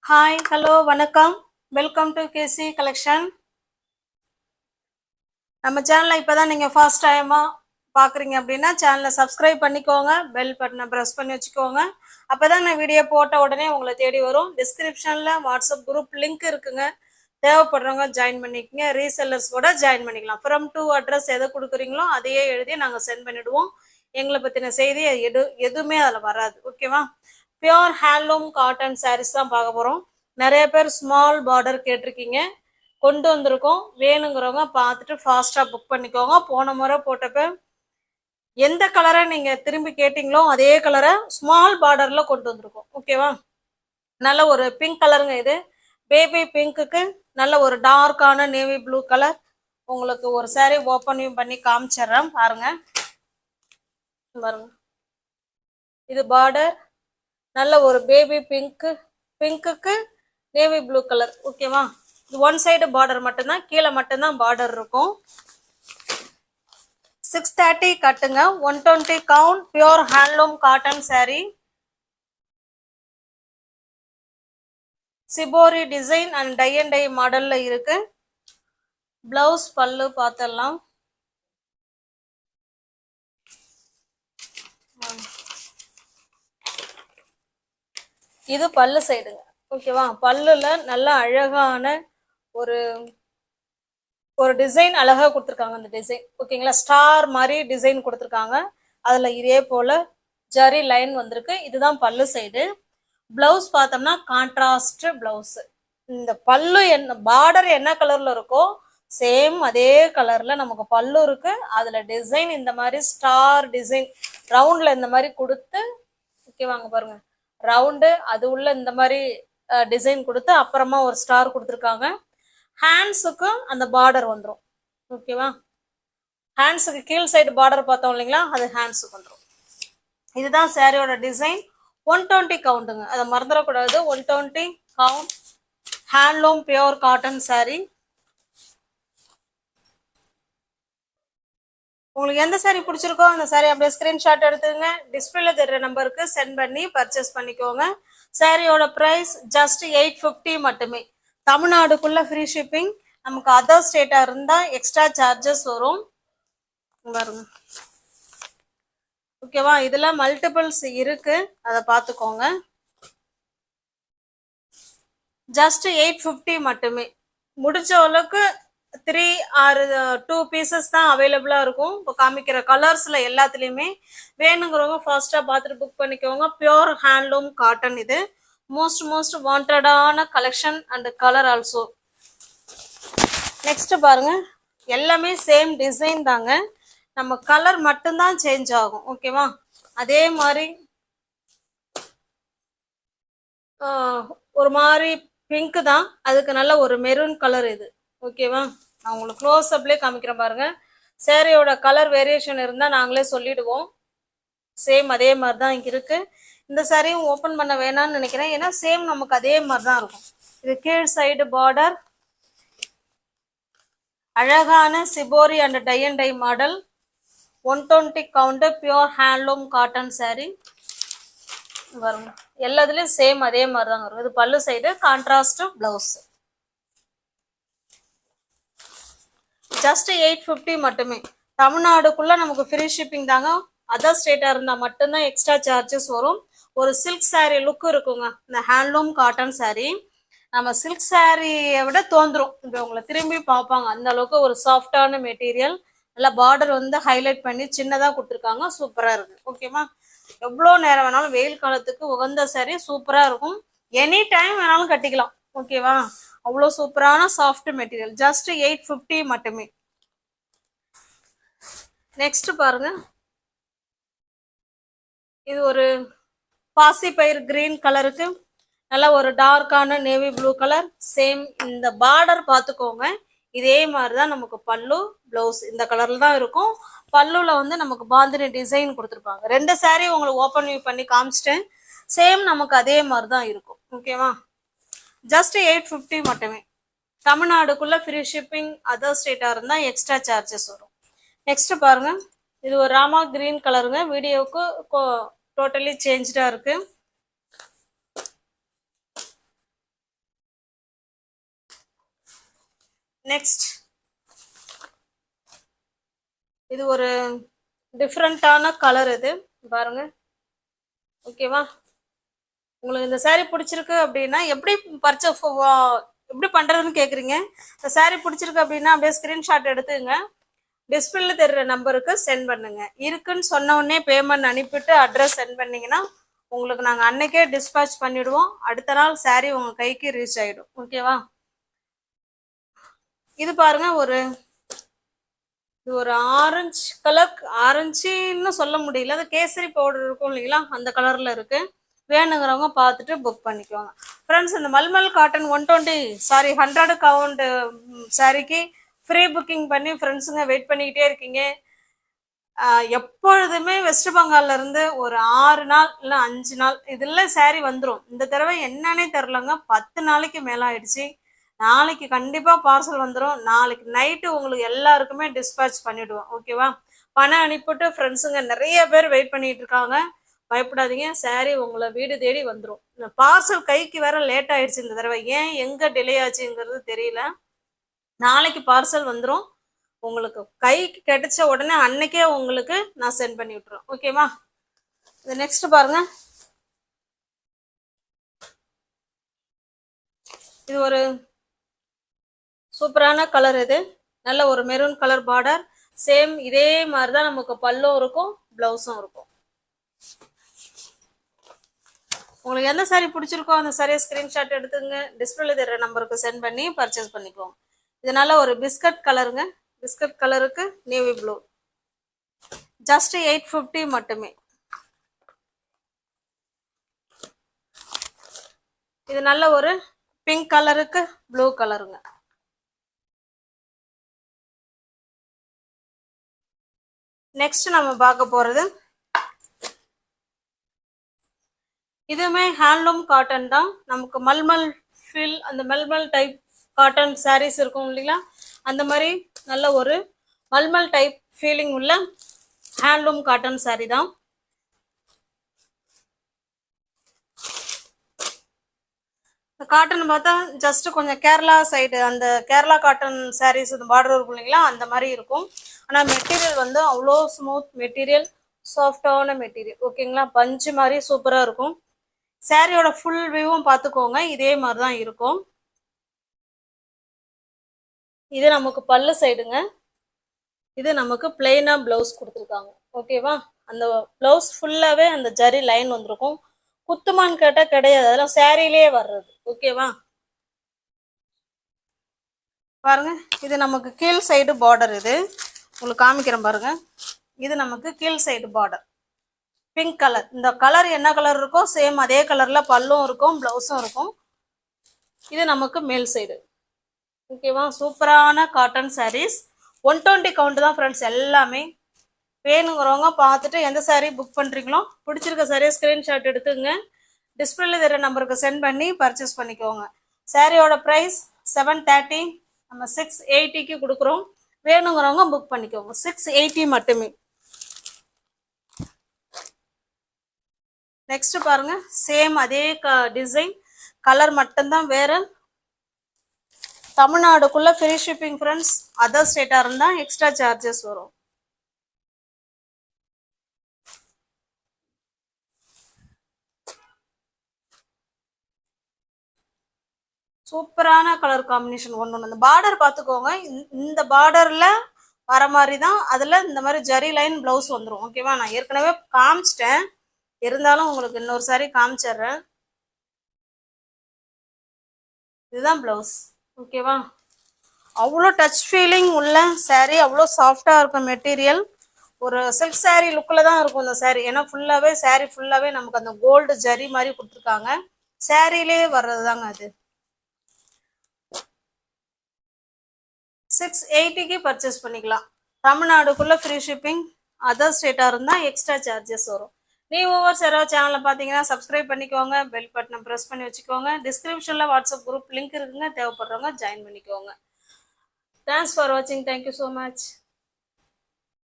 Hi hello வணக்கம். Welcome to KC collection. நம்ம சேனலை இப்போ தான் நீங்கள் ஃபர்ஸ்ட் டைமாக பார்க்குறீங்க அப்படின்னா சேனலை சப்ஸ்கிரைப் பண்ணிக்கோங்க, பெல் பட்டனை ப்ரெஸ் பண்ணி வச்சுக்கோங்க. அப்போ தான் நான் வீடியோ போட்ட உடனே உங்களை தேடி வரும். டிஸ்கிரிப்ஷனில் வாட்ஸ்அப் குரூப் லிங்க் இருக்குங்க, தேவைப்படுறவங்க ஜாயின் பண்ணிக்கோங்க. ரீசெல்லர்ஸ் கூட ஜாயின் பண்ணிக்கலாம். ஃப்ரம் டு அட்ரஸ் எதை கொடுக்குறீங்களோ அதையே எழுதி நாங்கள் சென்ட் பண்ணிவிடுவோம். எங்களை பற்றின செய்தி எதுவுமே அதில் வராது. ஓகேவா? பியோர் ஹேண்ட்லூம் காட்டன் சாரீஸ் தான் பார்க்க போகிறோம். நிறைய பேர் ஸ்மால் பார்டர் கேட்டிருக்கீங்க, கொண்டு வந்திருக்கோம். வேணுங்கிறவங்க பார்த்துட்டு ஃபாஸ்ட்டாக புக் பண்ணிக்கோங்க. போன முறை போட்டப்ப எந்த கலரை நீங்கள் திரும்பி கேட்டிங்களோ அதே கலரை ஸ்மால் பார்டரில் கொண்டு வந்திருக்கோம். ஓகேவா? நல்ல ஒரு பிங்க் கலருங்க இது. பேபி பிங்க்குக்கு நல்ல ஒரு டார்க்கான நேவி ப்ளூ கலர். உங்களுக்கு ஒரு சாரீ ஓப்பனையும் பண்ணி காமிச்சிட்றேன் பாருங்க. பாருங்க, இது பார்டர் நல்ல ஒரு பேபி பிங்க்குக்கு நேவி ப்ளூ கலர். ஓகேவா? இது ஒன் சைடு பார்டர் மட்டும்தான், கீழே மட்டும்தான் பார்டர் இருக்கும். 630 கட்டுங்க, 120 count. Pure handloom cotton saree. Shibori design and tie and dye மாடல்ல இருக்கு. பிளவுஸ் பல்லு பார்த்துடலாம். இது பல்லு சைடுங்க. ஓகேவா? பல்லுல நல்ல அழகான ஒரு ஒரு டிசைன் அழகா கொடுத்துருக்காங்க. அந்த டிசைன் ஓகேங்களா, ஸ்டார் மாதிரி டிசைன் கொடுத்துருக்காங்க. அதுல இதே போல ஜரி லைன் வந்திருக்கு. இதுதான் பல்லு சைடு. பிளவுஸ் பார்த்தோம்னா கான்ட்ராஸ்ட் பிளவுஸ். இந்த பல்லு என்ன பார்டர் என்ன கலர்ல இருக்கோ சேம் அதே கலர்ல நமக்கு பல்லு இருக்கு. அதுல டிசைன் இந்த மாதிரி ஸ்டார் டிசைன் ரவுண்ட்ல இந்த மாதிரி கொடுத்து, ஓகேவாங்க பாருங்க, ரவுண்டு அது உள்ள இந்த மாதிரி டிசைன் கொடுத்து அப்புறமா ஒரு ஸ்டார் கொடுத்துருக்காங்க. ஹேண்ட்ஸுக்கும் அந்த பார்டர் வந்துடும். ஓகேவா? ஹேண்ட்ஸுக்கு கீழ் சைடு பார்டர் பார்த்தோம் இல்லைங்களா, அது ஹேண்ட்ஸுக்கு வந்துடும். இதுதான் சாரியோட டிசைன். 120 கவுண்ட்டுங்க, அதை மறந்துடக்கூடாது. 120 count handloom pure cotton sorry. உங்களுக்கு எந்த சாரி பிடிச்சிருக்கோ அந்த சாரி அப்படியே ஸ்கிரீன்ஷாட் எடுத்துங்க, டிஸ்பிளேல தெரிற நம்பருக்கு சென்ட் பண்ணி பர்ச்சேஸ் பண்ணிக்கோங்க. சாரியோட ப்ரைஸ் ஜஸ்ட் 850 மட்டுமே. தமிழ்நாடுக்குள்ள ஃப்ரீ ஷிப்பிங். நமக்கு அதர் ஸ்டேட்டா இருந்தா எக்ஸ்ட்ரா சார்ஜஸ் வரும். பாருங்க. ஓகேவா? இதுல மல்டிபிள்ஸ் இருக்கு, அதை பார்த்துக்கோங்க. ஜஸ்ட் 850 மட்டுமே. முடிச்ச அளவுக்கு 3 or 2 பீசஸ் தான் அவைலபிளா இருக்கும். இப்போ காமிக்கிற கலர்ஸ்ல எல்லாத்துலயுமே. வேணுங்கிறவங்க ஃபாஸ்டா பார்த்துட்டு புக் பண்ணிக்கோங்க. Pure handloom cotton. இது மோஸ்ட் வாண்டடான collection and colour also. Next பாருங்க, எல்லாமே சேம் டிசைன் தாங்க, நம்ம கலர் மட்டும்தான் சேஞ்ச் ஆகும். ஓகேவா? அதே மாதிரி ஒரு மாதிரி பிங்க் தான், அதுக்கு நல்ல ஒரு மெரூன் கலர் இது. ஓகேவா? நான் உங்களுக்கு க்ளோஸ் அப்லேயே காமிக்கிறேன் பாருங்க. சேரீயோட கலர் வேரியேஷன் இருந்தால் நாங்களே சொல்லிடுவோம். சேம் அதே மாதிரி தான் இங்கே இருக்கு. இந்த சாரியும் ஓப்பன் பண்ண வேணாம்னு நினைக்கிறேன், ஏன்னா சேம் நமக்கு அதே மாதிரி தான் இருக்கும். இது கீழ் சைடு பார்டர் அழகான shibori and tie and dye model. 120 count pure handloom cotton sari. வரும் எல்லாத்துலயும் சேம் அதே மாதிரி தான் வரும். இது பல்லு சைடு, கான்ட்ராஸ்ட் பிளவுஸ். ஜஸ்ட் 850 மட்டுமே. தமிழ்நாடுக்குள்ள நமக்கு ஃப்ரீ ஷிப்பிங் தாங்க. அதர் ஸ்டேட்டா இருந்தா மட்டும்தான் எக்ஸ்ட்ரா சார்ஜஸ் வரும். ஒரு சில்க் சாரி லுக் இருக்குங்க இந்த ஹேண்ட்லூம் காட்டன் சாரி. நம்ம சில்க் சாரியை விட தோன்றும். இப்போ உங்களை திரும்பி பார்ப்பாங்க, அந்த அளவுக்கு ஒரு சாஃப்டான மெட்டீரியல். நல்லா பார்டர் வந்து ஹைலைட் பண்ணி சின்னதாக கொடுத்துருக்காங்க. சூப்பராக இருக்கு. ஓகேவா? எவ்வளோ நேரம் வேணாலும், வெயில் காலத்துக்கு உகந்த சாரி, சூப்பராக இருக்கும். எனி டைம் வேணாலும் கட்டிக்கலாம். ஓகேவா? அவ்வளோ சூப்பரான சாஃப்ட் மெட்டீரியல். ஜஸ்ட் 850 மட்டுமே. நெக்ஸ்ட் பாருங்க, இது ஒரு பாசி பயிர் கிரீன் கலருக்கு நல்ல ஒரு டார்க்கான நேவி ப்ளூ கலர். சேம் இந்த பார்டர் பார்த்துக்கோங்க, இதே மாதிரி தான் நமக்கு பல்லு பிளவுஸ் இந்த கலர்ல தான் இருக்கும். பல்லுல வந்து நமக்கு பாந்தினி டிசைன் கொடுத்துருப்பாங்க. 2 சாரி உங்களுக்கு ஓப்பன் வியூ பண்ணி காமிச்சிட்டேன். சேம் நமக்கு அதே மாதிரி தான் இருக்கும். ஓகேவா? ஜஸ்ட் 850 மட்டுமே. தமிழ்நாடுக்குள்ள ஃப்ரீ ஷிப்பிங், அதர் ஸ்டேட்டா இருந்தா எக்ஸ்ட்ரா சார்ஜஸ் வரும். நெக்ஸ்ட் பாருங்க, இது ஒரு ராமா கிரீன் கலருங்க. வீடியோவுக்கு டோட்டலி சேஞ்சா இருக்கு. நெக்ஸ்ட் இது ஒரு டிஃப்ரெண்ட்டான கலர். இது பாருங்க. ஓகேவா? உங்களுக்கு இந்த saree பிடிச்சிருக்கு அப்படின்னா எப்படி பர்ச்சேஸ் எப்படி பண்ணுறதுன்னு கேட்குறீங்க. இந்த saree பிடிச்சிருக்கு அப்படின்னா அப்படியே ஸ்க்ரீன்ஷாட் எடுத்துங்க, டிஸ்பிளேல தெரிகிற நம்பருக்கு சென்ட் பண்ணுங்க. இருக்குன்னு சொன்ன உடனே பேமெண்ட் அனுப்பிட்டு அட்ரஸ் சென்ட் பண்ணிங்கன்னா உங்களுக்கு நாங்கள் அன்னைக்கே டிஸ்பேச் பண்ணிவிடுவோம். அடுத்த நாள் saree உங்கள் கைக்கு ரீச் ஆகிடும். ஓகேவா? இது பாருங்க, இது ஒரு ஆரஞ்சு கலர், ஆரஞ்சுன்னு சொல்ல முடியல, அது கேசரி பவுடர் இருக்கும் இல்லைங்களா, அந்த கலரில் இருக்குது. வேணுங்கிறவங்க பார்த்துட்டு புக் பண்ணிக்குவாங்க. ஃப்ரெண்ட்ஸ், இந்த மல்மல் காட்டன் 100 கவுண்ட் சாரிக்கு ஃப்ரீ புக்கிங் பண்ணி ஃப்ரெண்ட்ஸுங்க வெயிட் பண்ணிக்கிட்டே இருக்கீங்க. எப்பொழுதுமே வெஸ்ட் பெங்கால்ல இருந்து ஒரு 6 நாள் இல்லை 5 நாள் இதில் saree வந்துடும். இந்த தடவை என்னன்னே தெரிலங்க, 10 நாளைக்கு மேலே ஆயிடுச்சு. நாளைக்கு கண்டிப்பாக பார்சல் வந்துடும். நாளைக்கு நைட்டு உங்களுக்கு எல்லாருக்குமே டிஸ்பேச் பண்ணிவிடுவோம். ஓகேவா? பணம் அனுப்பிவிட்டு ஃப்ரெண்ட்ஸுங்க நிறைய பேர் வெயிட் பண்ணிட்டு இருக்காங்க. பயப்படாதீங்க, saree உங்களை வீடு தேடி வந்துடும். பார்சல் கைக்கு வேற லேட் ஆயிடுச்சு இந்த தடவை. ஏன் எங்கே டிலே ஆச்சுங்கிறது தெரியல. நாளைக்கு பார்சல் வந்துடும். உங்களுக்கு கைக்கு கிடைச்ச உடனே அன்னைக்கே உங்களுக்கு நான் சென்ட் பண்ணி விட்டுறேன். ஓகேவா? இது நெக்ஸ்ட் பாருங்க. இது ஒரு சூப்பரான கலர். இது நல்ல ஒரு மெரூன் கலர் பார்டர். சேம் இதே மாதிரி தான் நமக்கு பல்லும் இருக்கும், பிளவுஸும் இருக்கும். உங்களுக்கு எந்த saree பிடிச்சிருக்கோ அந்த சாரியை ஸ்க்ரீன்ஷாட் எடுத்துங்க, டிஸ்பிளேல தெரிகிற நம்பருக்கு சென்ட் பண்ணி பர்ச்சேஸ் பண்ணிக்கோங்க. இதனால ஒரு பிஸ்கட் கலருங்க. பிஸ்கட் கலருக்கு நேவி ப்ளூ, ஜஸ்ட் 850 மட்டுமே. இது நல்ல ஒரு பிங்க் கலருக்கு ப்ளூ கலருங்க. நெக்ஸ்ட் நம்ம பார்க்க போகிறது இதுவுமே ஹேண்ட்லூம் காட்டன் தான். நமக்கு மல்மல் ஃபீல், அந்த மல்மல் டைப் காட்டன் சாரீஸ் இருக்கும் இல்லைங்களா, அந்த மாதிரி நல்ல ஒரு மல்மல் டைப் ஃபீலிங் உள்ள ஹேண்ட்லூம் காட்டன் சாரீ தான். காட்டன் பார்த்தா ஜஸ்ட் கொஞ்சம் கேரளா சைடு, அந்த கேரளா காட்டன் சாரீஸ் இந்த பார்டர் இருக்கும் இல்லைங்களா, அந்த மாதிரி இருக்கும். ஆனால் மெட்டீரியல் வந்து அவ்வளோ ஸ்மூத் மெட்டீரியல், சாஃப்டான மெட்டீரியல். ஓகேங்களா? பஞ்சு மாதிரி சூப்பராக இருக்கும். சாரியோட ஃபுல் வியூவும் பார்த்துக்கோங்க, இதே மாதிரி தான் இருக்கும். இது நமக்கு பல்லு சைடுங்க. இது நமக்கு பிளெயினா பிளவுஸ் கொடுத்துருக்காங்க. ஓகேவா? அந்த பிளவுஸ் ஃபுல்லாவே அந்த ஜரி லைன் வந்திருக்கும். குத்துமான்னு கேட்டா கிடையாது, அதெல்லாம் சாரியிலே வர்றது. ஓகேவா? பாருங்க, இது நமக்கு கீழ் சைடு பார்டர். இது உங்களுக்கு காமிக்கிறேன் பாருங்க. இது நமக்கு கீழ் சைடு பார்டர், பிங்க் கலர். இந்த கலர் என்ன கலர் இருக்கோ சேம் அதே கலர்ல பல்லும் இருக்கும், பிளவுஸும் இருக்கும். இது நமக்கு மேல் சைடு. ஓகேவா? சூப்பரான காட்டன் சாரீஸ். 120 கவுண்ட் தான் ஃப்ரெண்ட்ஸ் எல்லாமே. வேணுங்கிறவங்க பார்த்துட்டு எந்த சாரீ புக் பண்ணுறீங்களோ பிடிச்சிருக்க சாரியை ஸ்க்ரீன்ஷாட் எடுத்துங்க, டிஸ்பிளேல தர நம்பருக்கு சென்ட் பண்ணி பர்ச்சேஸ் பண்ணிக்கோங்க. சாரியோட ப்ரைஸ் 730, நம்ம 680க்கு கொடுக்குறோம். வேணுங்கிறவங்க புக் பண்ணிக்கோங்க, 680 மட்டுமே. நெக்ஸ்ட் பாருங்க, சேம் அதே டிசைன், கலர் மட்டும்தான் வேற. தமிழ்நாடுக்குள்ள ஃப்ரீ ஷிப்பிங் ஃப்ரெண்ட்ஸ். அதர் ஸ்டேட்டாக இருந்தால் எக்ஸ்ட்ரா சார்ஜஸ் வரும். சூப்பரான கலர் காம்பினேஷன் ஒன்று. அந்த பார்டர் பார்த்துக்கோங்க, இந்த பார்டரில் வர மாதிரி தான் அதில் இந்த மாதிரி ஜரி லைன் ப்ளவுஸ் வந்துடும். ஓகேவா? நான் ஏற்கனவே காமிச்சிட்டேன், இருந்தாலும் உங்களுக்கு இன்னொரு சாரி காமிச்சிட்றேன். இதுதான் ப்ளவுஸ். ஓகேவா? அவ்வளோ டச் ஃபீலிங் உள்ள சாரீ, அவ்வளோ சாஃப்டாக இருக்கும் மெட்டீரியல். ஒரு சில்க் சாரீ லுக்கில் தான் இருக்கும் இந்த சாரீ. ஏன்னா ஃபுல்லாகவே சாரீ ஃபுல்லாகவே நமக்கு அந்த கோல்டு ஜரி மாதிரி கொடுத்துருக்காங்க. சாரீலே வர்றது தாங்க அது. 680க்கு பர்ச்சேஸ் பண்ணிக்கலாம். தமிழ்நாடுக்குள்ளே ஃப்ரீ ஷிப்பிங், அதர் ஸ்டேட்டாக இருந்தால் எக்ஸ்ட்ரா சார்ஜஸ் வரும். ஒவ்வொரு சேனலில் பார்த்தீங்கன்னா சப்ஸ்கிரைப் பண்ணிக்கோங்க, பெல் பட்டனை ப்ரெஸ் பண்ணி வச்சுக்கோங்க. டிஸ்கிரிப்ஷனில் வாட்ஸ்அப் குரூப் லிங்க் இருக்குங்க, தேவைப்படுறவங்க ஜாயின் பண்ணிக்கோங்க. தேங்க்ஸ் ஃபார் வாட்சிங். Thank you so much.